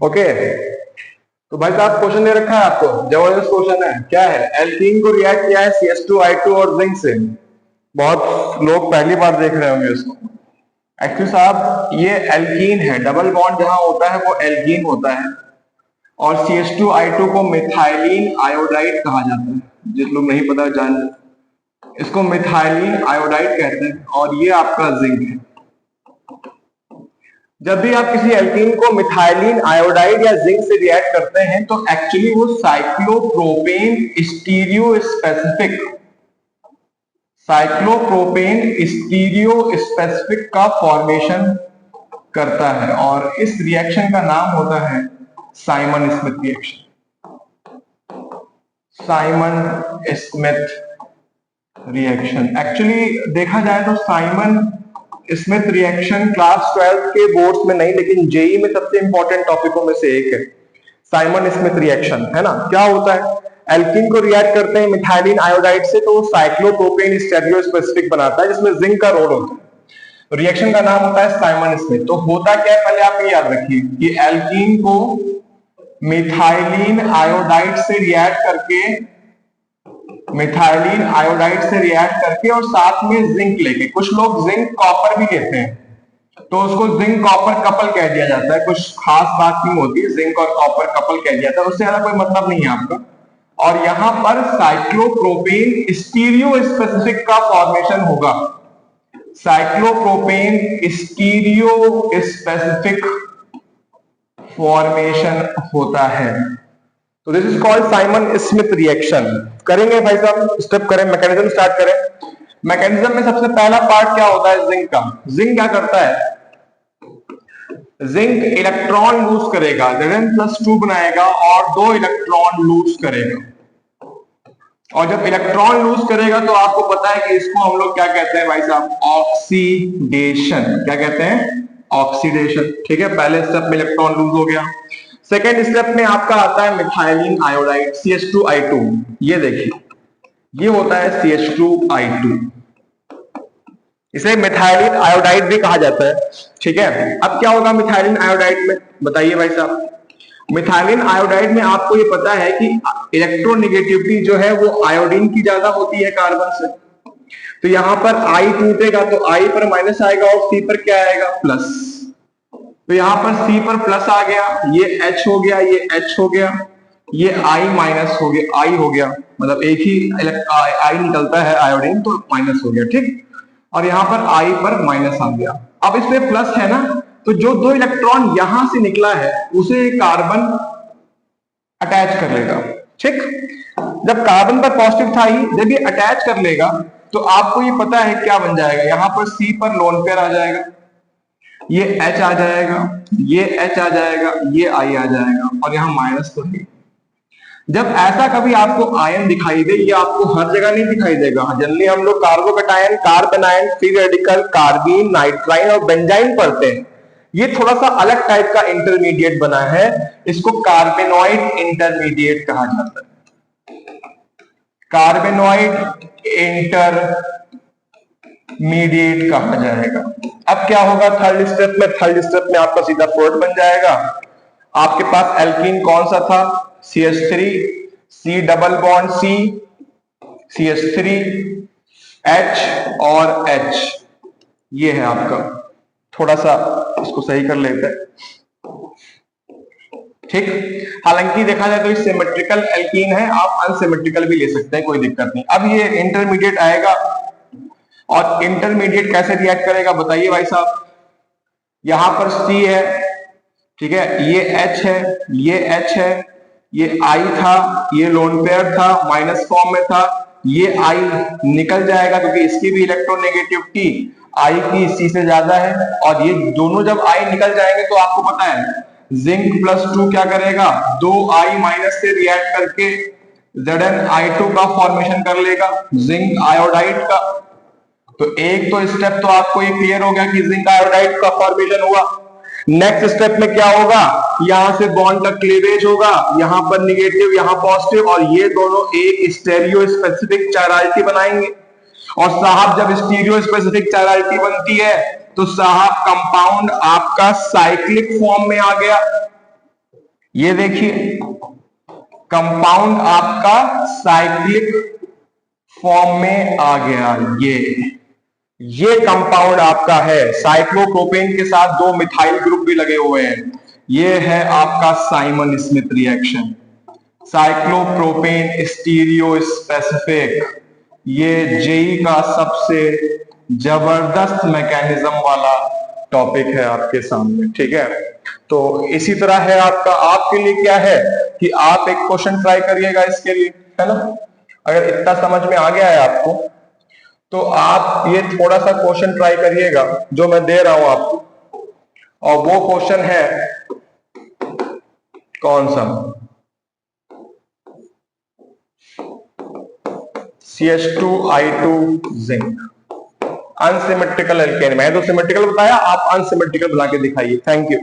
Okay, तो भाई साहब क्वेश्चन दे रखा है आपको, जबरदस्त क्वेश्चन है। क्या है? एल्कीन को रिएक्ट किया है CH2I2 और जिंक से। बहुत लोग पहली बार देख रहे होंगे इसको। एक्चुअली साहब ये एल्कीन है, डबल बॉन्ड जहां होता है वो एल्कीन होता है, और CH2I2 को मिथाइलिन आयोडाइड कहा जाता है। जिस लोग नहीं पता जान, इसको मिथाइलिन आयोडाइड कहते हैं, और ये आपका जिंक है। जब भी आप किसी एल्कीन को मिथाइलिन आयोडाइड या जिंक से रिएक्ट करते हैं तो एक्चुअली वो साइक्लोप्रोपेन स्टीरियो स्पेसिफिक का फॉर्मेशन करता है, और इस रिएक्शन का नाम होता है Simon Smith reaction. Simon Smith reaction actually देखा जाए तो साइमन स्मिथ रिएक्शन क्लास 12 के बोर्ड्स में नहीं, लेकिन जेई में सबसे इंपॉर्टेंट टॉपिकों में से एक है साइमन स्मिथ रिएक्शन, है ना। क्या होता है? एल्कीन को रिएक्ट करते हैं मिथाइलिन आयोडाइड से तो वो साइक्लोप्रोपेन स्टीरियो स्पेसिफिक बनाता है, जिसमें जिंक का रोल होता है। रिएक्शन का नाम होता है साइमन स्मिथ। तो होता क्या है, पहले आप ये याद रखिए कि एल्कीन को मिथाइलिन आयोडाइड से रिएक्ट करके और साथ में जिंक लेके, कुछ लोग जिंक कॉपर भी लेते हैं तो उसको जिंक कॉपर कपल कह दिया जाता है। कुछ खास बात नहीं होती, जिंक और कॉपर कपल कह दिया जाता है, उससे ज्यादा कोई मतलब नहीं है आपका। और यहां पर साइक्लोप्रोपेन स्टीरियो स्पेसिफिक का फॉर्मेशन होगा। साइक्लोप्रोपेन स्टीरियो स्पेसिफिक फॉर्मेशन होता है। तो this is called Simon Smith reaction. करेंगे भाई साहब, स्टेप करें, मैकेनिज्म स्टार्ट करें। मैकेनिज्म में सबसे पहला पार्ट क्या होता है? जिंक का। जिंक क्या करता है? जिंक इलेक्ट्रॉन लूज करेगा, Zn+2 बनाएगा और 2 इलेक्ट्रॉन लूज करेगा। और जब इलेक्ट्रॉन लूज करेगा तो आपको पता है कि इसको हम लोग क्या कहते हैं भाई साहब? ऑक्सीडेशन। क्या कहते हैं? ऑक्सीडेशन। ठीक है, पहले स्टेप में इलेक्ट्रॉन लूज हो गया। सेकेंड स्टेप में आपका आता है मिथाइलिन आयोडाइड CH2I2। ये देखिए, ये होता है CH2I2, इसे मिथाइलिन आयोडाइड भी कहा जाता है। ठीक है, अब क्या होगा मिथाइलिन आयोडाइड में? बताइए भाई साहब। मिथाइलिन आयोडाइड में आपको ये पता है कि इलेक्ट्रोनेगेटिविटी जो है वो आयोडीन की ज्यादा होती है कार्बन से। तो यहां पर I टूटेगा तो I पर माइनस आएगा और C पर क्या आएगा? प्लस। तो यहां पर C पर प्लस आ गया, ये H हो गया, ये H हो गया, ये I माइनस हो गया, I हो गया, मतलब एक ही I निकलता है आयोडीन, तो माइनस हो गया। ठीक, और यहां पर I पर माइनस आ गया। अब इसमें प्लस है ना, तो जो 2 इलेक्ट्रॉन यहां से निकला है उसे कार्बन अटैच कर लेगा। ठीक, जब कार्बन पर पॉजिटिव था ही, जब ये अटैच कर लेगा तो आपको ये पता है क्या बन जाएगा? यहां पर C पर लोन पेयर आ जाएगा, ये H आ जाएगा, ये H आ जाएगा, ये I आ जाएगा, और यहां माइनस तो है। जब ऐसा कभी आपको आयन दिखाई दे, ये आपको हर जगह नहीं दिखाई देगा। जनरली हम लोग कार्बोकैटायन, कार्बेनायन, फ्री रेडिकल, कार्बीन, नाइट्राइन और बेंजाइन पढ़ते हैं। ये थोड़ा सा अलग टाइप का इंटरमीडिएट बना है, इसको कार्बेनॉइड इंटरमीडिएट कहा जाता है। कार्बेनॉइड इंटरमीडिएट कहा जाएगा। अब क्या होगा थर्ड स्टेप में? थर्ड स्टेप में आपका सीधा प्रोडक्ट बन जाएगा। आपके पास एल्कीन कौन सा था? CH3, C double bond C, CH3, H और H। ये है आपका। थोड़ा सा इसको सही कर लेते हैं। ठीक, हालांकि देखा जाए तो ये सिमेट्रिकल एल्कीन है, आप अनसिमेट्रिकल भी ले सकते हैं, कोई दिक्कत नहीं। अब ये इंटरमीडिएट आएगा, और इंटरमीडिएट कैसे रिएक्ट करेगा बताइए भाई साहब। यहां पर C है, ठीक है, ये H है, ये H है, ये I था, ये लोन पेयर था, माइनस फॉर्म में था, ये I निकल जाएगा क्योंकि इसकी भी इलेक्ट्रोनेगेटिविटी I की C से ज्यादा है, और ये दोनों जब I निकल जाएंगे तो आपको पता है Zn+2 क्या करेगा? 2I माइनस से रिएक्ट करके ZnI2 का फॉर्मेशन कर लेगा, जिंक आयोडाइड का। तो एक तो स्टेप तो आपको ये क्लियर हो गया कि जिंक आयोडाइड का फॉर्मेशन हुआ। नेक्स्ट स्टेप में क्या होगा? यहां से बॉन्ड का क्लीवेज होगा, यहां पर निगेटिव, यहां पॉजिटिव, और ये दोनों एक स्टेरियो स्पेसिफिक चायरालिटी बनाएंगे। और साहब जब स्टीरियो स्पेसिफिक चायरालिटी बनती है तो साहब कंपाउंड आपका साइक्लिक फॉर्म में आ गया। ये देखिए कंपाउंड आपका साइक्लिक फॉर्म में आ गया। ये कंपाउंड आपका है, साइक्लोप्रोपेन के साथ 2 मिथाइल ग्रुप भी लगे हुए हैं। ये है आपका Simon Smith reaction, cyclopropane stereo specific. ये जेई का सबसे जबरदस्त मैकेनिज्म वाला टॉपिक है आपके सामने, ठीक है। तो इसी तरह है आपका, आपके लिए क्या है कि आप एक क्वेश्चन ट्राई करिएगा इसके लिए, है ना। अगर इतना समझ में आ गया है आपको तो आप ये थोड़ा सा क्वेश्चन ट्राई करिएगा जो मैं दे रहा हूं आपको, और वो क्वेश्चन है कौन सा, CH2I2 जिंक, अनसिमेट्रिकल एल्केन। मैं तो सिमेट्रिकल बताया, आप अनसिमेट्रिकल बना के दिखाइए। Thank you.